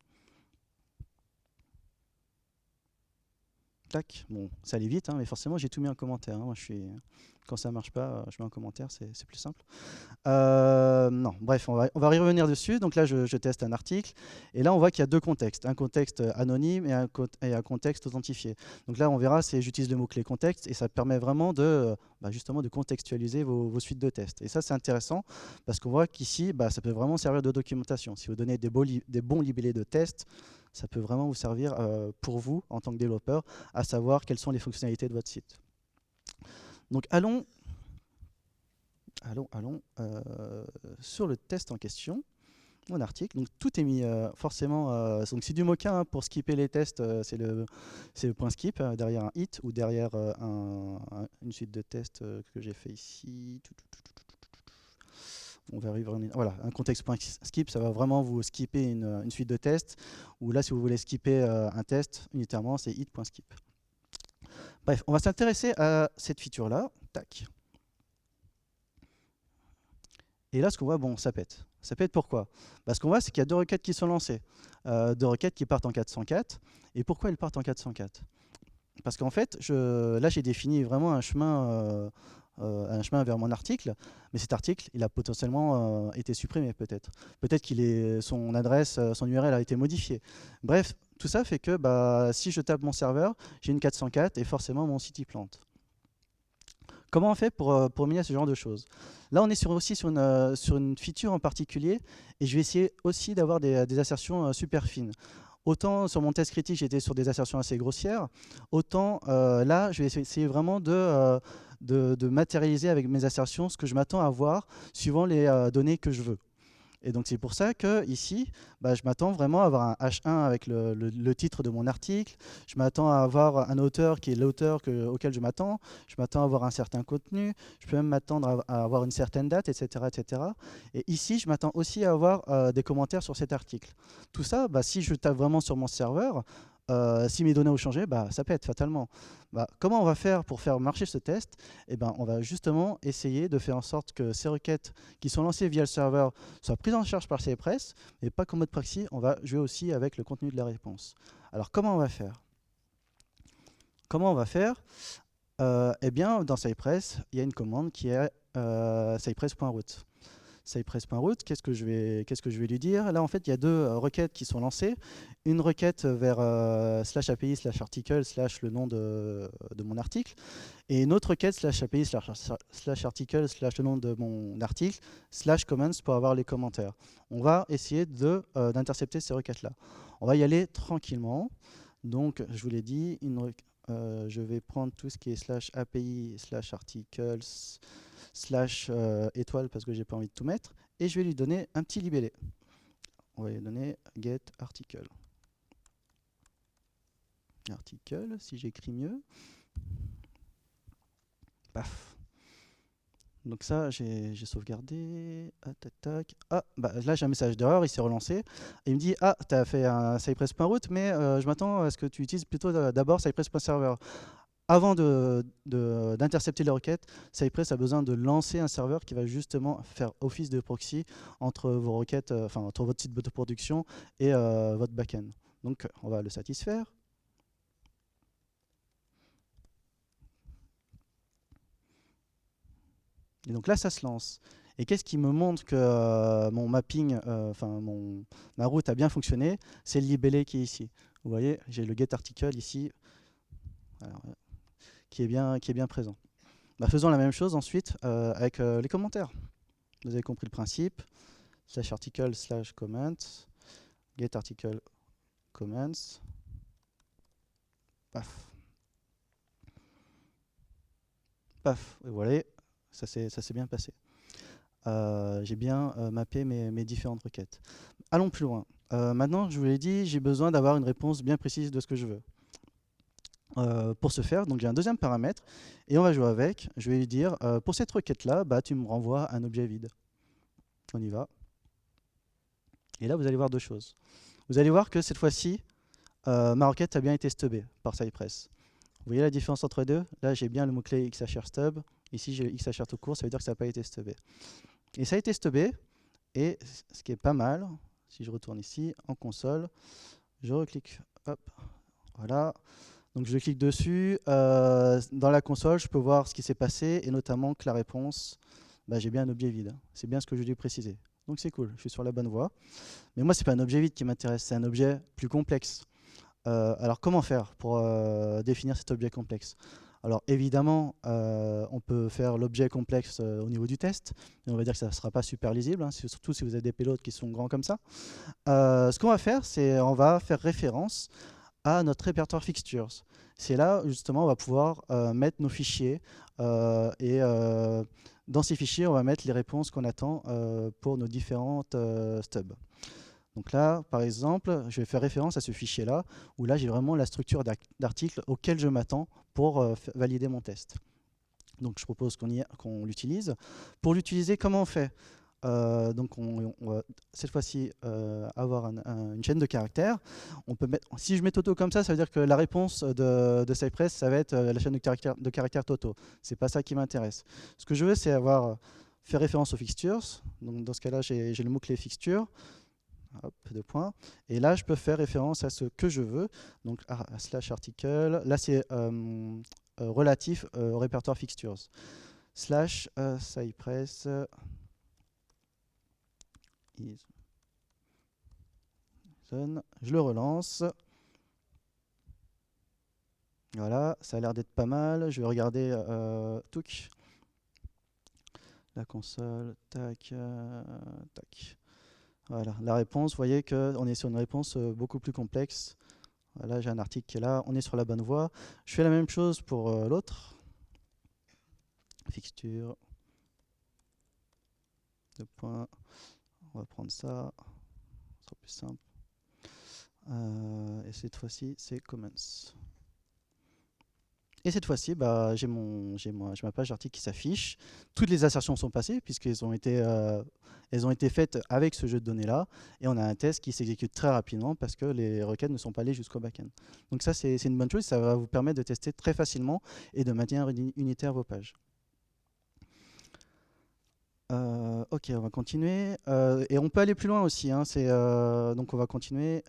Tac, bon, ça allait vite, hein, mais forcément j'ai tout mis en commentaire, hein. Moi, quand ça marche pas, je mets en commentaire, c'est plus simple. Non, bref, on va y revenir dessus. Donc là, je teste un article. Et là, on voit qu'il y a deux contextes. Un contexte anonyme et un contexte authentifié. Donc là, on verra, j'utilise le mot-clé contexte. Et ça permet vraiment justement de contextualiser vos suites de tests. Et ça, c'est intéressant parce qu'on voit qu'ici, ça peut vraiment servir de documentation. Si vous donnez des bons libellés de tests, ça peut vraiment vous servir pour vous, en tant que développeur, à savoir quelles sont les fonctionnalités de votre site. Donc allons sur le test en question, mon article. Donc tout est mis forcément. Donc c'est du Mocha, hein, pour skipper les tests, c'est le point skip derrière un hit ou derrière une suite de tests que j'ai fait ici. On va arriver. Voilà, un contexte.skip, ça va vraiment vous skipper une suite de tests. Ou là, si vous voulez skipper un test unitairement, c'est hit.skip. Bref, on va s'intéresser à cette feature-là. Tac. Et là, ce qu'on voit, bon, ça pète. Ça pète pourquoi? Parce qu'on voit, c'est qu'il y a deux requêtes qui sont lancées. Deux requêtes qui partent en 404. Et pourquoi elles partent en 404? Parce qu'en fait, là, j'ai défini vraiment un chemin vers mon article. Mais cet article, il a potentiellement été supprimé, peut-être. Peut-être que son adresse, son URL a été modifiée. Bref, tout ça fait que si je tape mon serveur, j'ai une 404 et forcément, mon site, il plante. Comment on fait pour miner ce genre de choses? Là, on est aussi sur une feature en particulier, et je vais essayer aussi d'avoir des assertions super fines. Autant sur mon test critique, j'étais sur des assertions assez grossières, autant là, je vais essayer vraiment de matérialiser avec mes assertions ce que je m'attends à voir suivant les données que je veux. Et donc c'est pour ça que ici, je m'attends vraiment à avoir un H1 avec le titre de mon article. Je m'attends à avoir un auteur qui est l'auteur auquel je m'attends. Je m'attends à avoir un certain contenu. Je peux même m'attendre à avoir une certaine date, etc., etc. Et ici, je m'attends aussi à avoir des commentaires sur cet article. Tout ça, si je tape vraiment sur mon serveur, si mes données ont changé, ça pète fatalement. Comment on va faire pour faire marcher ce test? On va justement essayer de faire en sorte que ces requêtes qui sont lancées via le serveur soient prises en charge par Cypress, et pas qu'en mode proxy, on va jouer aussi avec le contenu de la réponse. Alors comment on va faire? Dans Cypress, il y a une commande qui est cypress.route. Cypress.route, qu'est-ce que je vais lui dire? Là, en fait, il y a deux requêtes qui sont lancées. Une requête vers /API /article / le nom de mon article, et une autre requête /API /article / le nom de mon article /comments pour avoir les commentaires. On va essayer d'intercepter ces requêtes-là. On va y aller tranquillement. Donc, je vous l'ai dit, je vais prendre tout ce qui est /API /articles / étoile parce que j'ai pas envie de tout mettre, et je vais lui donner un petit libellé. On va lui donner get article. Article, si j'écris mieux. Paf. Donc ça, j'ai sauvegardé. Ah, tac, tac. Ah, là j'ai un message d'erreur, il s'est relancé. Et il me dit, ah, tu as fait un cypress.route, mais je m'attends à ce que tu utilises plutôt d'abord cypress.server. Avant d'intercepter les requêtes, Cypress a besoin de lancer un serveur qui va justement faire office de proxy entre vos requêtes, entre votre site de production et votre backend. Donc, on va le satisfaire. Et donc là, ça se lance. Et qu'est-ce qui me montre que mon mapping, ma route a bien fonctionné? C'est le libellé qui est ici. Vous voyez, j'ai le get article ici. Alors, qui est bien présent. Faisons la même chose ensuite avec les commentaires. Vous avez compris le principe. /article /comments, get article comments. Paf. Paf. Et voilà, ça s'est bien passé. J'ai bien mappé mes différentes requêtes. Allons plus loin. Maintenant, je vous l'ai dit, j'ai besoin d'avoir une réponse bien précise de ce que je veux. Pour ce faire, donc j'ai un deuxième paramètre et on va jouer avec. Je vais lui dire, pour cette requête-là, tu me renvoies un objet vide. On y va. Et là, vous allez voir deux choses. Vous allez voir que cette fois-ci, ma requête a bien été stubée par Cypress. Vous voyez la différence entre les deux? Là, j'ai bien le mot-clé xhr stub. Ici, j'ai xhr tout court, ça veut dire que ça n'a pas été stubé. Et ça a été stubé, et ce qui est pas mal, si je retourne ici, en console, je reclique, hop, voilà. Donc je clique dessus. Dans la console, je peux voir ce qui s'est passé et notamment que la réponse, bah, j'ai bien un objet vide. C'est bien ce que je lui ai précisé. Donc c'est cool, je suis sur la bonne voie. Mais moi, ce n'est pas un objet vide qui m'intéresse, c'est un objet plus complexe. Alors comment faire pour définir cet objet complexe? Alors évidemment, on peut faire l'objet complexe au niveau du test, mais on va dire que ça ne sera pas super lisible, hein, surtout si vous avez des payloads qui sont grands comme ça. Ce qu'on va faire, c'est on va faire référence à notre répertoire fixtures. C'est là, justement, on va pouvoir mettre nos fichiers et dans ces fichiers, on va mettre les réponses qu'on attend pour nos différentes stubs. Donc là, par exemple, je vais faire référence à ce fichier-là, où là, j'ai vraiment la structure d'article auquel je m'attends pour valider mon test. Donc je propose qu'on l'utilise. Pour l'utiliser, comment on fait? Donc on va cette fois-ci avoir une chaîne de caractères. On peut mettre, si je mets Toto comme ça veut dire que la réponse de Cypress, ça va être la chaîne de caractères Toto. C'est pas ça qui m'intéresse. Ce que je veux, c'est faire référence aux fixtures. Donc dans ce cas-là, j'ai le mot-clé fixture. Hop, 2 points. Et là, je peux faire référence à ce que je veux. Donc slash article. Là, c'est relatif au répertoire fixtures. Slash Cypress. Je le relance. Voilà, ça a l'air d'être pas mal. Je vais regarder touc. La console, tac, tac. Voilà, la réponse, vous voyez qu'on est sur une réponse beaucoup plus complexe. Voilà, j'ai un article qui est là, on est sur la bonne voie. Je fais la même chose pour l'autre. Fixture. 2 points. On va prendre ça. Ce sera plus simple. Et cette fois-ci, c'est Comments. Et cette fois-ci, bah, j'ai ma page d'article qui s'affiche. Toutes les assertions sont passées puisqu'elles ont été faites avec ce jeu de données-là. Et on a un test qui s'exécute très rapidement parce que les requêtes ne sont pas allées jusqu'au back-end. Donc ça, c'est une bonne chose. Ça va vous permettre de tester très facilement et de manière unitaire vos pages. Ok, on va continuer. Et on peut aller plus loin aussi. Hein, donc on va continuer.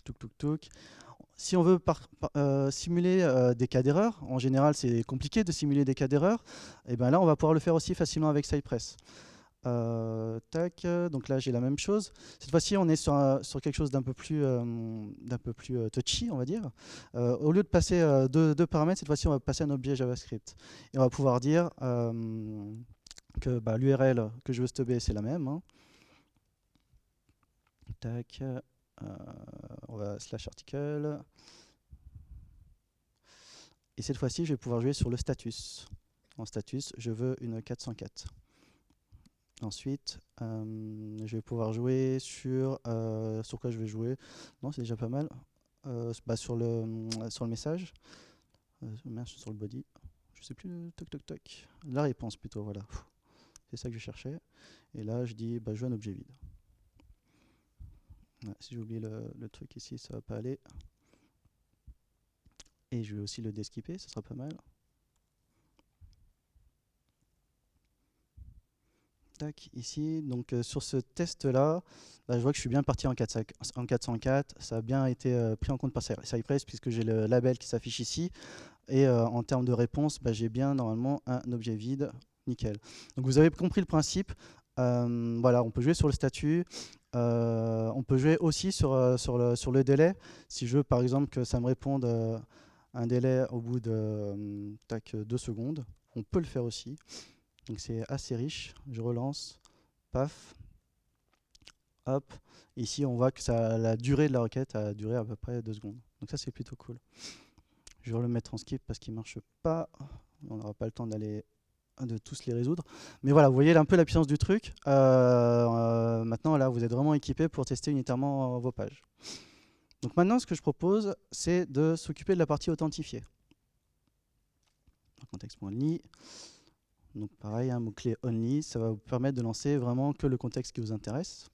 Touk, touk, touk. Si on veut simuler des cas d'erreur, en général c'est compliqué de simuler des cas d'erreur, et bien là on va pouvoir le faire aussi facilement avec Cypress. Tac, donc là j'ai la même chose. Cette fois-ci on est sur quelque chose d'un peu plus touchy, on va dire. Au lieu de passer deux paramètres, cette fois-ci on va passer un objet JavaScript. Et on va pouvoir dire que l'URL que je veux stubber c'est la même. Hein. Tac. On va slash article. Et cette fois-ci, je vais pouvoir jouer sur le status. En status, je veux une 404. Ensuite, je vais pouvoir jouer sur quoi je vais jouer. Non, c'est déjà pas mal. Sur le message. Merde, sur le body. Je sais plus. Toc, toc, toc. La réponse plutôt, voilà. C'est ça que je cherchais. Et là, je dis, je veux un objet vide. Si j'oublie le truc ici, ça va pas aller. Et je vais aussi le deskipper, ça sera pas mal. Tac, ici, donc sur ce test-là, je vois que je suis bien parti en 404. Ça a bien été pris en compte par Cypress puisque j'ai le label qui s'affiche ici. Et en termes de réponse, j'ai bien normalement un objet vide. Nickel. Donc vous avez compris le principe. Voilà, on peut jouer sur le statut. On peut jouer aussi sur le délai. Si je veux par exemple que ça me réponde un délai au bout de 2 secondes, on peut le faire aussi. Donc c'est assez riche. Je relance. Paf. Hop. Ici, on voit que la durée de la requête a duré à peu près 2 secondes. Donc ça, c'est plutôt cool. Je vais le mettre en skip parce qu'il ne marche pas. On n'aura pas le temps de tous les résoudre. Mais voilà, vous voyez un peu la puissance du truc. Maintenant, là, vous êtes vraiment équipé pour tester unitairement vos pages. Donc maintenant, ce que je propose, c'est de s'occuper de la partie authentifiée. Context.only. Donc pareil, un mot-clé only, ça va vous permettre de lancer vraiment que le contexte qui vous intéresse.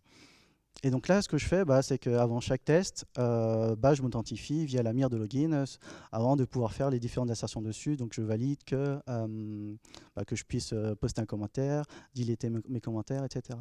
Et donc là, ce que je fais, c'est qu'avant chaque test, je m'authentifie via la mire de login avant de pouvoir faire les différentes assertions dessus. Donc je valide que je puisse poster un commentaire, deleter mes commentaires, etc.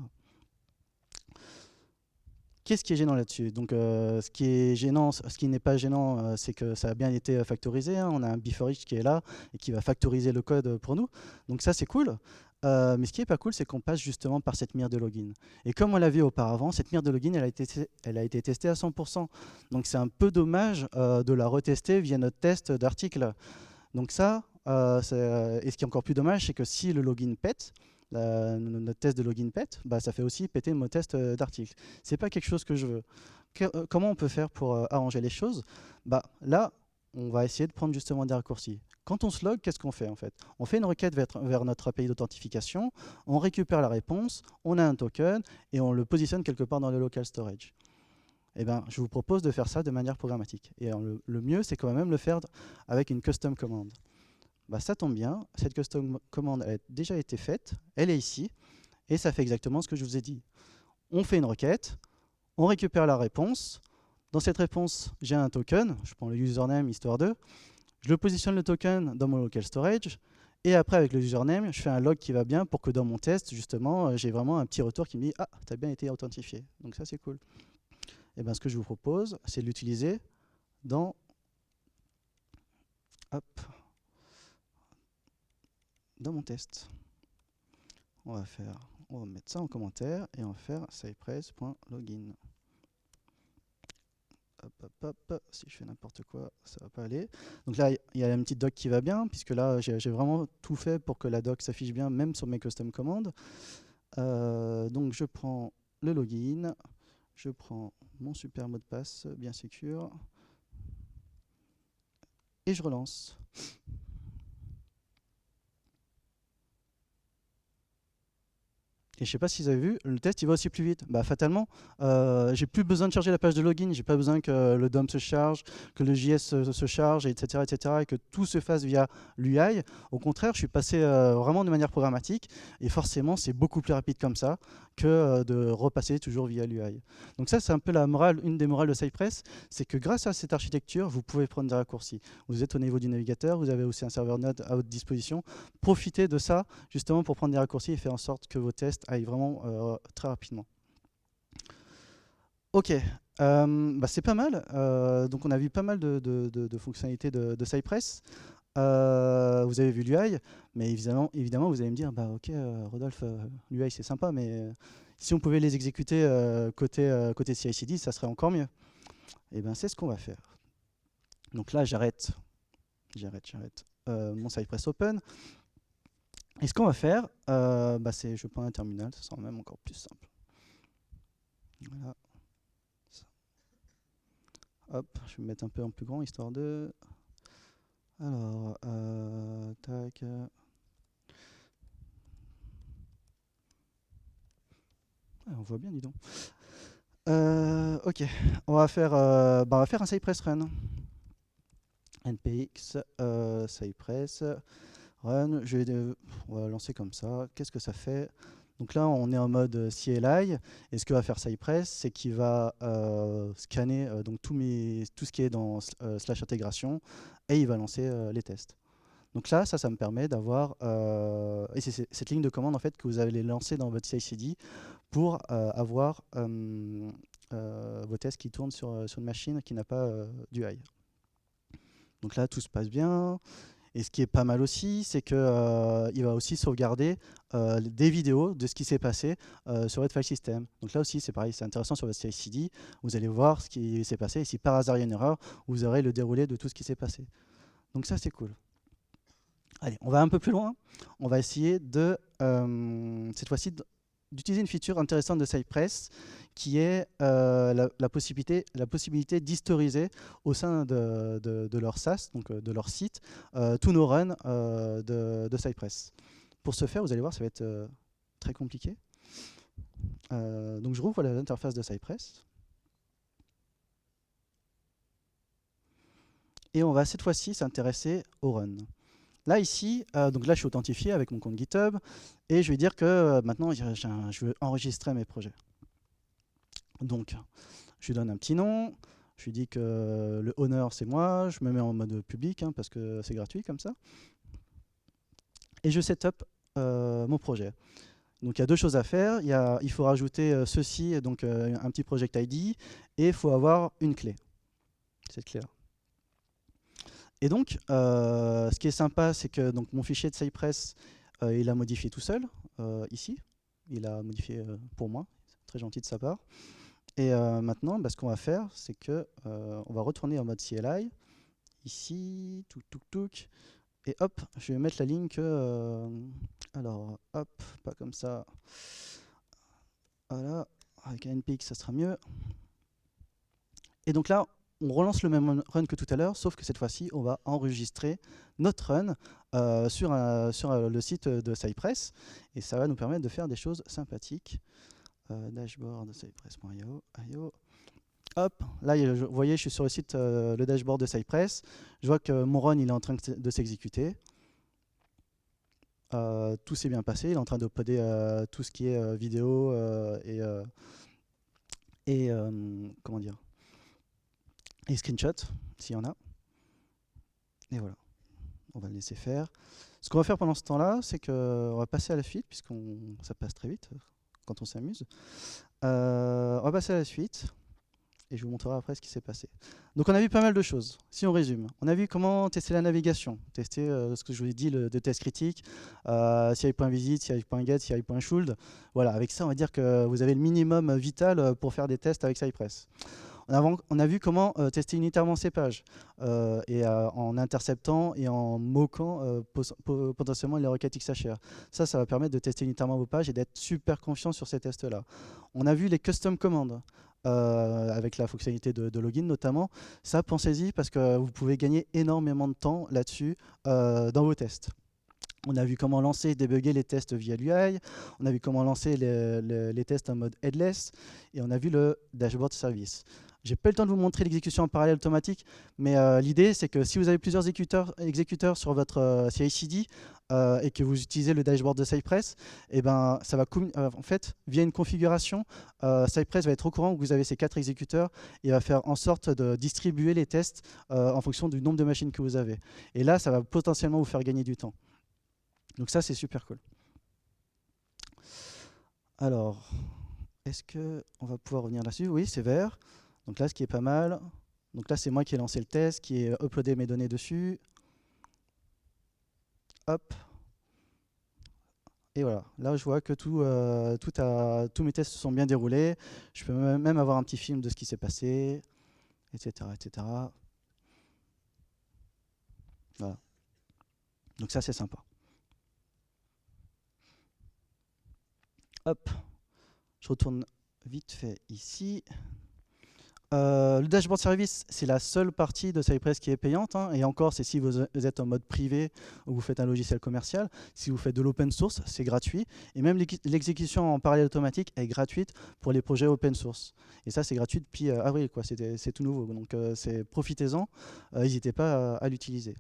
Qu'est-ce qui est gênant là-dessus? Donc, ce qui est gênant, ce qui n'est pas gênant, c'est que ça a bien été factorisé, hein. On a un before-each qui est là et qui va factoriser le code pour nous. Donc ça, c'est cool. Mais ce qui n'est pas cool, c'est qu'on passe justement par cette mire de login. Et comme on l'a vu auparavant, cette mire de login, elle a été testée à 100%. Donc c'est un peu dommage de la retester via notre test d'article. Donc ça, et ce qui est encore plus dommage, c'est que si le login pète, notre test de login pète, bah, ça fait aussi péter mon test d'article. C'est pas quelque chose que je veux. Comment on peut faire pour arranger les choses? Bah, là, on va essayer de prendre justement des raccourcis. Quand on se log, qu'est-ce qu'on fait en fait? On fait une requête vers notre API d'authentification, on récupère la réponse, on a un token et on le positionne quelque part dans le local storage. Eh ben, je vous propose de faire ça de manière programmatique. Et le mieux, c'est quand même le faire avec une custom command. Bah, ça tombe bien, cette custom commande a déjà été faite, elle est ici, et ça fait exactement ce que je vous ai dit. On fait une requête, on récupère la réponse. Dans cette réponse, j'ai un token, je prends le username histoire de, je le positionne le token dans mon local storage, et après avec le username, je fais un log qui va bien pour que dans mon test, justement, j'ai vraiment un petit retour qui me dit « Ah, tu as bien été authentifié ». Donc ça, c'est cool. Et bien, ce que je vous propose, c'est de l'utiliser dans... Hop, dans mon test. On va mettre ça en commentaire et on va faire cypress.login. Hop, hop, si je fais n'importe quoi, ça va pas aller. Donc là, il y a une petite doc qui va bien, puisque là, j'ai vraiment tout fait pour que la doc s'affiche bien, même sur mes custom commandes. Donc je prends le login, je prends mon super mot de passe bien secure, et je relance. Et je ne sais pas si vous avez vu, le test il va aussi plus vite. Bah, fatalement, j'ai plus besoin de charger la page de login, j'ai pas besoin que le DOM se charge, que le JS se charge, etc., etc., et que tout se fasse via l'UI. Au contraire, je suis passé vraiment de manière programmatique, et forcément, c'est beaucoup plus rapide comme ça que de repasser toujours via l'UI. Donc ça, c'est un peu la morale, une des morales de Cypress, c'est que grâce à cette architecture, vous pouvez prendre des raccourcis. Vous êtes au niveau du navigateur, vous avez aussi un serveur Node à votre disposition. Profitez de ça justement pour prendre des raccourcis et faire en sorte que vos tests aillent vraiment très rapidement. Ok, bah c'est pas mal. Donc on a vu pas mal de fonctionnalités de Cypress. Vous avez vu l'UI, mais évidemment vous allez me dire, bah ok Rodolphe, l'UI c'est sympa, mais si on pouvait les exécuter côté CI/CD, ça serait encore mieux. Et bien c'est ce qu'on va faire. Donc là j'arrête mon Cypress Open. Et ce qu'on va faire, c'est je prends un terminal, ça sera même encore plus simple. Voilà. Hop, je vais me mettre un peu en plus grand, histoire de... Alors, tac... on voit bien, dis donc. Ok, on va faire un Cypress Run. npx Cypress Run, on va lancer comme ça. Qu'est-ce que ça fait? Donc là, on est en mode CLI, et ce que va faire Cypress, c'est qu'il va scanner donc tout ce qui est dans slash intégration, et il va lancer les tests. Donc là, ça me permet d'avoir, et c'est cette ligne de commande en fait que vous allez lancer dans votre CI/CD pour avoir vos tests qui tournent sur une machine qui n'a pas d'UI. Donc là, tout se passe bien. Et ce qui est pas mal aussi, c'est qu'il va aussi sauvegarder des vidéos de ce qui s'est passé sur votre file system. Donc là aussi, c'est pareil, c'est intéressant sur votre CI/CD. Vous allez voir ce qui s'est passé. Et si par hasard il y a une erreur, vous aurez le déroulé de tout ce qui s'est passé. Donc ça, c'est cool. Allez, on va un peu plus loin. On va essayer de, cette fois-ci, d'utiliser une feature intéressante de Cypress qui est la possibilité d'historiser au sein de leur SaaS, donc de leur site, tous nos runs de Cypress. Pour ce faire, vous allez voir, ça va être très compliqué. Donc je rouvre l'interface de Cypress. Et on va cette fois-ci s'intéresser au run. Là, ici, donc là, je suis authentifié avec mon compte GitHub et je vais dire que maintenant, je veux enregistrer mes projets. Donc, je lui donne un petit nom, je lui dis que le owner, c'est moi, je me mets en mode public parce que c'est gratuit comme ça. Et je set up mon projet. Donc il y a deux choses à faire. Il faut rajouter ceci, donc un petit project ID, et il faut avoir une clé. Cette clé-là. Et donc, ce qui est sympa, c'est que donc, mon fichier de Cypress, il a modifié tout seul, ici. Il a modifié pour moi. C'est très gentil de sa part. Et maintenant, ce qu'on va faire, c'est que on va retourner en mode CLI. Ici, touc. Et hop, je vais mettre la ligne que... alors, hop, pas comme ça. Voilà, avec un npx, ça sera mieux. Et donc là, on relance le même run que tout à l'heure, sauf que cette fois-ci, on va enregistrer notre run sur le site de Cypress. Et ça va nous permettre de faire des choses sympathiques. Dashboard cypress.io. Hop, là, vous voyez, je suis sur le site, le dashboard de Cypress. Je vois que mon run, il est en train de s'exécuter. Tout s'est bien passé. Il est en train d'uploader tout ce qui est vidéo et comment dire, et screenshot, s'il y en a. Et voilà, on va le laisser faire. Ce qu'on va faire pendant ce temps-là, c'est qu'on va passer à la suite, ça passe très vite quand on s'amuse. On va passer à la suite. Et je vous montrerai après ce qui s'est passé. Donc on a vu pas mal de choses, si on résume. On a vu comment tester la navigation, tester ce que je vous ai dit, de test critique, CI.visit, CI.get, CI.should. Voilà, avec ça, on va dire que vous avez le minimum vital pour faire des tests avec Cypress. On a vu comment tester unitairement ces pages, en interceptant et en moquant potentiellement les requêtes XHR. Ça va permettre de tester unitairement vos pages et d'être super confiant sur ces tests-là. On a vu les custom commandes. Avec la fonctionnalité de login notamment, ça pensez-y parce que vous pouvez gagner énormément de temps là-dessus dans vos tests. On a vu comment lancer et débugger les tests via l'UI, on a vu comment lancer les tests en mode headless, et on a vu le dashboard service. J'ai pas eu le temps de vous montrer l'exécution en parallèle automatique, mais l'idée c'est que si vous avez plusieurs exécuteurs sur votre CI/CD et que vous utilisez le dashboard de Cypress, et ben, ça va en fait, via une configuration, Cypress va être au courant que vous avez ces 4 exécuteurs et va faire en sorte de distribuer les tests en fonction du nombre de machines que vous avez. Et là, ça va potentiellement vous faire gagner du temps. Donc ça, c'est super cool. Alors, est-ce qu'on va pouvoir revenir là-dessus? Oui, c'est vert. Donc là, ce qui est pas mal. Donc là, c'est moi qui ai lancé le test, qui ai uploadé mes données dessus. Hop. Et voilà. Là, je vois que tous mes tests se sont bien déroulés. Je peux même avoir un petit film de ce qui s'est passé, etc., etc. Voilà. Donc ça, c'est sympa. Hop. Je retourne vite fait ici. Le dashboard service, c'est la seule partie de Cypress qui est payante, hein, et encore, c'est si vous êtes en mode privé ou vous faites un logiciel commercial. Si vous faites de l'open source, c'est gratuit. Et même l'exécution en parallèle automatique est gratuite pour les projets open source. Et ça, c'est gratuit depuis avril, quoi. C'est tout nouveau. Donc, profitez-en. N'hésitez pas à l'utiliser.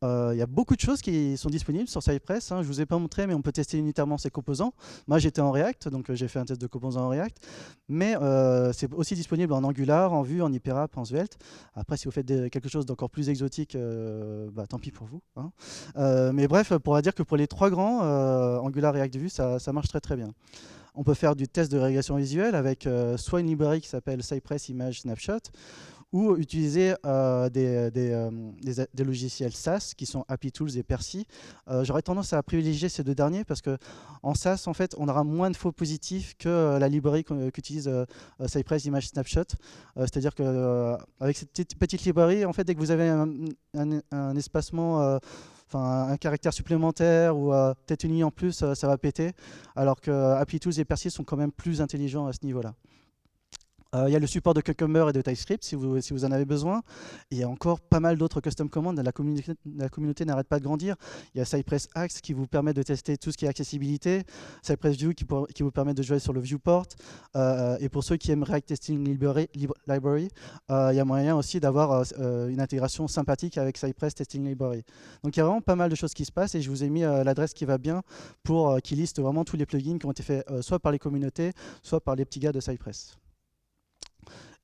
Il y a beaucoup de choses qui sont disponibles sur Cypress. Je ne vous ai pas montré, mais on peut tester unitairement ses composants. Moi, j'étais en React, donc j'ai fait un test de composants en React. Mais c'est aussi disponible en Angular, en Vue, en Hyperap, en Svelte. Après, si vous faites quelque chose d'encore plus exotique, tant pis pour vous. Mais bref, pour dire que pour les 3 grands, Angular, React, Vue, ça marche très très bien. On peut faire du test de régression visuelle avec soit une librairie qui s'appelle Cypress Image Snapshot, ou utiliser des logiciels SaaS qui sont Happy Tools et Percy. J'aurais tendance à privilégier ces 2 derniers parce qu'en SaaS, en fait, on aura moins de faux positifs que la librairie qu'utilise Cypress Image Snapshot. C'est-à-dire qu'avec cette petite librairie, en fait, dès que vous avez un espacement, un caractère supplémentaire ou peut-être une ligne en plus, ça va péter. Alors que Happy Tools et Percy sont quand même plus intelligents à ce niveau-là. Il y a le support de Cucumber et de TypeScript si vous en avez besoin. Et il y a encore pas mal d'autres custom commandes. La communauté n'arrête pas de grandir. Il y a Cypress Axe qui vous permet de tester tout ce qui est accessibilité. Cypress View qui vous permet de jouer sur le viewport. Et pour ceux qui aiment React Testing Library, il y a moyen aussi d'avoir une intégration sympathique avec Cypress Testing Library. Donc il y a vraiment pas mal de choses qui se passent et je vous ai mis l'adresse qui va bien pour qui liste vraiment tous les plugins qui ont été faits soit par les communautés, soit par les petits gars de Cypress.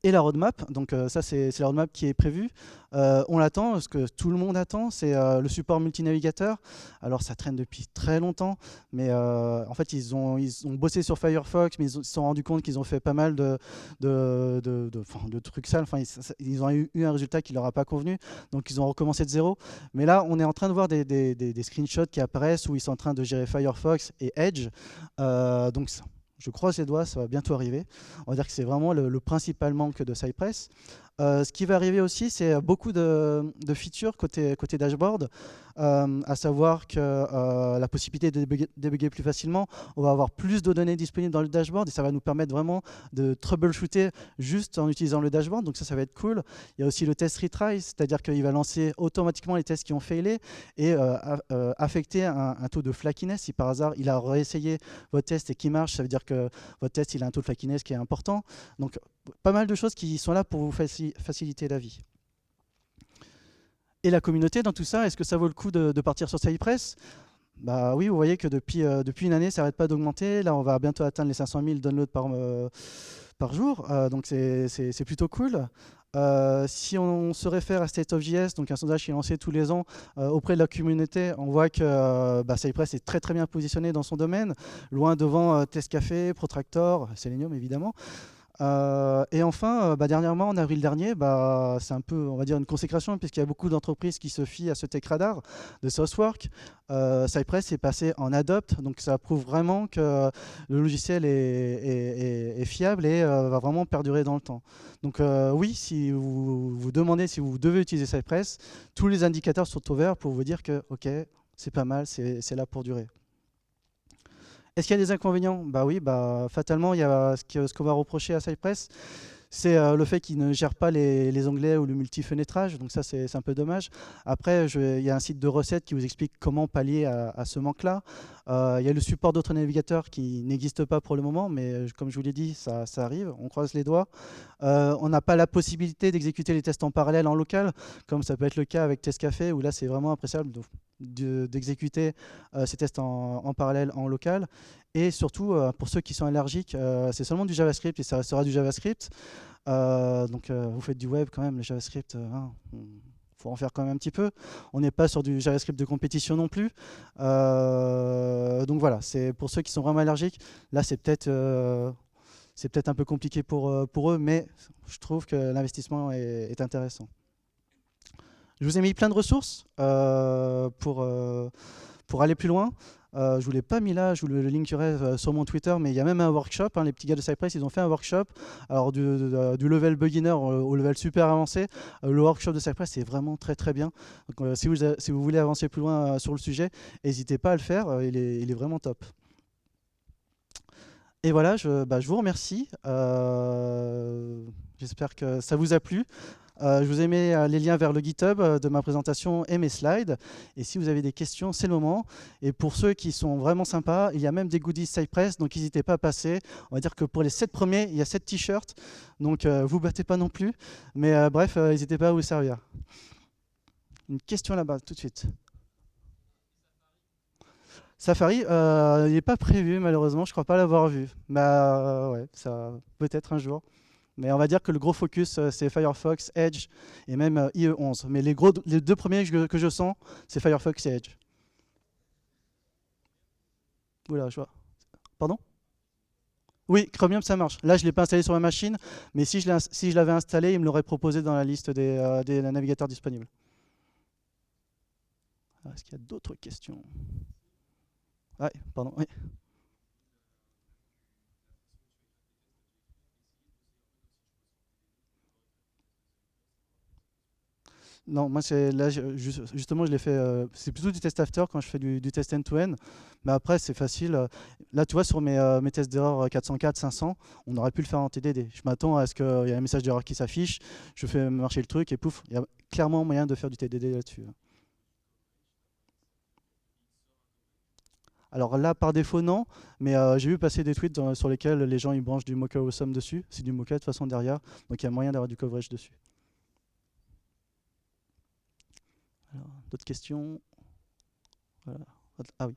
Et la roadmap, donc ça c'est la roadmap qui est prévue. On l'attend, ce que tout le monde attend, c'est le support multinavigateur. Alors ça traîne depuis très longtemps, mais en fait ils ont bossé sur Firefox, mais ils se sont rendus compte qu'ils ont fait pas mal de trucs sales. Enfin, ils ont eu un résultat qui leur a pas convenu, donc ils ont recommencé de zéro. Mais là, on est en train de voir des screenshots qui apparaissent où ils sont en train de gérer Firefox et Edge. Donc je croise les doigts, ça va bientôt arriver. On va dire que c'est vraiment le principal manque de Cypress. Ce qui va arriver aussi, c'est beaucoup de features côté dashboard, à savoir que la possibilité de débugger plus facilement, on va avoir plus de données disponibles dans le dashboard et ça va nous permettre vraiment de troubleshooter juste en utilisant le dashboard, donc ça va être cool. Il y a aussi le test retry, c'est-à-dire qu'il va lancer automatiquement les tests qui ont failé et affecter un taux de flakiness. Si par hasard il a réessayé votre test et qui marche, ça veut dire que votre test il a un taux de flakiness qui est important. Donc pas mal de choses qui sont là pour vous faciliter la vie. Et la communauté dans tout ça, est-ce que ça vaut le coup de partir sur Cypress? Bah oui, vous voyez que depuis une année, ça n'arrête pas d'augmenter. Là, on va bientôt atteindre les 500 000 downloads par jour, donc c'est plutôt cool. Si on se réfère à State of JS, donc un sondage qui est lancé tous les ans auprès de la communauté, on voit que Cypress est très très bien positionné dans son domaine, loin devant Testcafé, Protractor, Selenium évidemment. Et enfin, dernièrement, en avril dernier, c'est un peu, on va dire, une consécration, puisqu'il y a beaucoup d'entreprises qui se fient à ce tech radar de Southwork. Cypress est passé en adopt, donc ça prouve vraiment que le logiciel est fiable et va vraiment perdurer dans le temps. Donc oui, si vous vous demandez si vous devez utiliser Cypress, tous les indicateurs sont au vert pour vous dire que, ok, c'est pas mal, c'est là pour durer. Est-ce qu'il y a des inconvénients? Bah oui, fatalement, il y a ce qu'on va reprocher à Cypress, c'est le fait qu'il ne gère pas les onglets ou le multi-fenêtrage, donc ça c'est un peu dommage. Après, il y a un site de recettes qui vous explique comment pallier à ce manque-là. Il y a le support d'autres navigateurs qui n'existe pas pour le moment, mais comme je vous l'ai dit, ça arrive, on croise les doigts. On n'a pas la possibilité d'exécuter les tests en parallèle en local, comme ça peut être le cas avec Testcafé, où là c'est vraiment appréciable d'exécuter ces tests en parallèle en local. Et surtout, pour ceux qui sont allergiques, c'est seulement du JavaScript et ça restera du JavaScript. Donc vous faites du web quand même, le JavaScript, faut en faire quand même un petit peu. On n'est pas sur du JavaScript de compétition non plus. Donc voilà, c'est pour ceux qui sont vraiment allergiques. Là, c'est peut-être un peu compliqué pour eux, mais je trouve que l'investissement est intéressant. Je vous ai mis plein de ressources pour aller plus loin. Je ne vous l'ai pas mis là, je vous le linkerai sur mon Twitter, mais il y a même un workshop. Les petits gars de Cypress, ils ont fait un workshop. Alors du level beginner au level super avancé. Le workshop de Cypress, c'est vraiment très très bien. Donc, si vous voulez avancer plus loin sur le sujet, n'hésitez pas à le faire. Il est vraiment top. Et voilà, je vous remercie. J'espère que ça vous a plu. Je vous ai mis les liens vers le GitHub de ma présentation et mes slides. Et si vous avez des questions, c'est le moment. Et pour ceux qui sont vraiment sympas, il y a même des goodies Cypress, donc n'hésitez pas à passer. On va dire que pour les 7 premiers, il y a 7 t-shirts. Donc vous battez pas non plus. Mais bref, n'hésitez pas à vous servir. Une question là-bas, tout de suite. Safari, il n'est pas prévu malheureusement, je ne crois pas l'avoir vu. Ouais, ça peut-être un jour. Mais on va dire que le gros focus, c'est Firefox, Edge et même IE11. Mais les deux premiers que je sens, c'est Firefox et Edge. Oula, je vois. Pardon? Oui, Chromium, ça marche. Là, je ne l'ai pas installé sur ma machine, mais si je l'avais installé, il me l'aurait proposé dans la liste des navigateurs disponibles. Est-ce qu'il y a d'autres questions? Ouais, pardon. Oui. Non, moi, là, justement, je l'ai fait. C'est plutôt du test after quand je fais du test end-to-end. Mais après, c'est facile. Là, tu vois, sur mes tests d'erreur 404, 500, on aurait pu le faire en TDD. Je m'attends à ce qu'il y ait un message d'erreur qui s'affiche. Je fais marcher le truc et pouf, il y a clairement moyen de faire du TDD là-dessus. Alors là, par défaut, non. Mais j'ai vu passer des tweets sur lesquels les gens ils branchent du Mocha Awesome dessus. C'est du Mocha de toute façon derrière. Donc il y a moyen d'avoir du coverage dessus. Alors, d'autres questions? Voilà. Ah oui.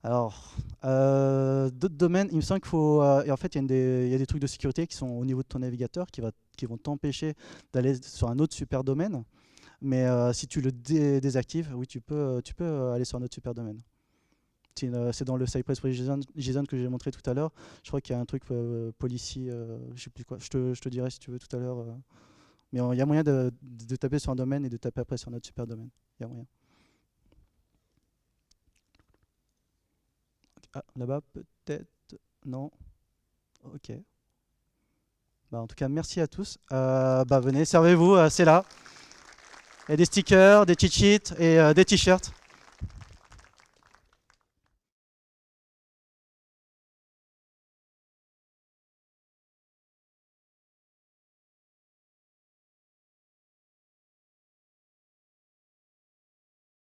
Alors, d'autres domaines, il me semble qu'il faut... et en fait, il y a des trucs de sécurité qui sont au niveau de ton navigateur qui vont t'empêcher d'aller sur un autre super domaine. Mais si tu le désactives, oui, tu peux aller sur un autre super domaine. C'est dans le Cypress JSON que j'ai montré tout à l'heure. Je crois qu'il y a un truc policy, je sais plus quoi. Je te dirai si tu veux tout à l'heure. Mais il y a moyen de taper sur un domaine et de taper après sur notre super domaine. Il y a moyen. Ah, là-bas, peut-être. Non. Ok. Bah, en tout cas, merci à tous. Bah, venez, servez-vous, c'est là. Il y a des stickers, des cheat sheets et des t-shirts.